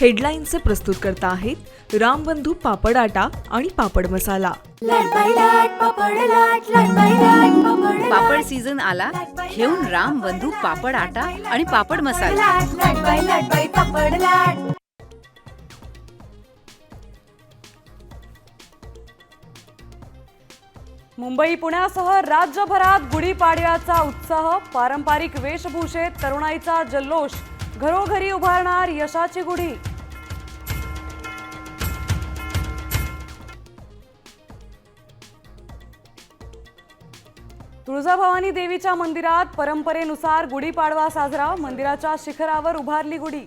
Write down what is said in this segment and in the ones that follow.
हेडलाईनचे प्रस्तुतकर्ता आहेत रामबंधू पापड आटा आणि पापड मसाला। पापड सीझन आला, घेऊन रामबंधू पापड आटा आणि पापड मसाला। मुंबई पुण्यासह राज्यभरात गुढीपाडव्याचा उत्साह, पारंपरिक वेशभूषेत तरुणाईचा जल्लोष, घरोघरी उभारणार यशाची गुढी। तुळजाभवानी देवीच्या मंदिरात परंपरेनुसार गुढीपाडवा साजरा, मंदिराच्या शिखरावर उभारली गुढी।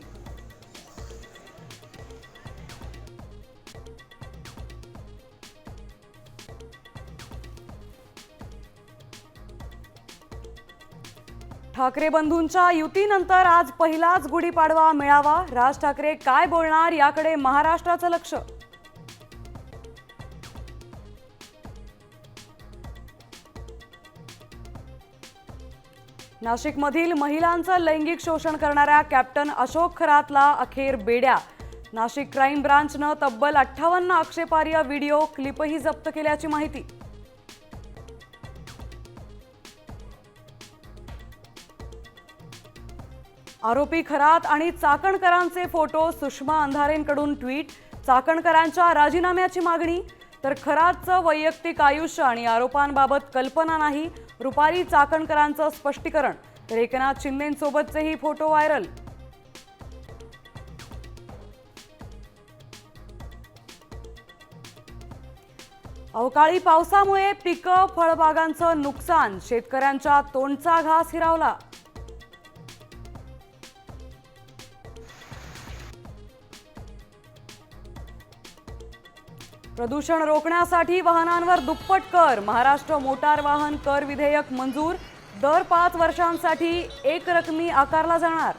ठाकरे बंधूंच्या युतीनंतर आज पहिलाच गुढीपाडवा मेळावा, राज ठाकरे काय बोलणार याकडे महाराष्ट्राचं लक्ष। नाशिकमधील महिलांचं लैंगिक शोषण करणाऱ्या कॅप्टन अशोक खरातला अखेर बेड्या, नाशिक क्राईम ब्रांचनं तब्बल 58 आक्षेपार्ह व्हिडिओ क्लिपही जप्त केल्याची माहिती। आरोपी खरात आणि चाकणकरांचे फोटो, सुषमा अंधारेंकडून ट्विट, चाकणकरांच्या राजीनाम्याची मागणी, तर खरातचं वैयक्तिक आयुष्य आणि आरोपांबाबत कल्पना नाही, रुपाली चाकणकरांचं स्पष्टीकरण, तर एकनाथ शिंदेंसोबतचेही फोटो व्हायरल। अवकाळी पावसामुळे पिकं, फळबागांचं नुकसान, शेतकऱ्यांच्या तोंडचा घास हिरावला। प्रदूषण रोखण्यासाठी वाहनांवर दुप्पट कर, महाराष्ट्र मोटार वाहन कर विधेयक मंजूर, दर 5 वर्षांसाठी एक रकमी आकारला जाणार।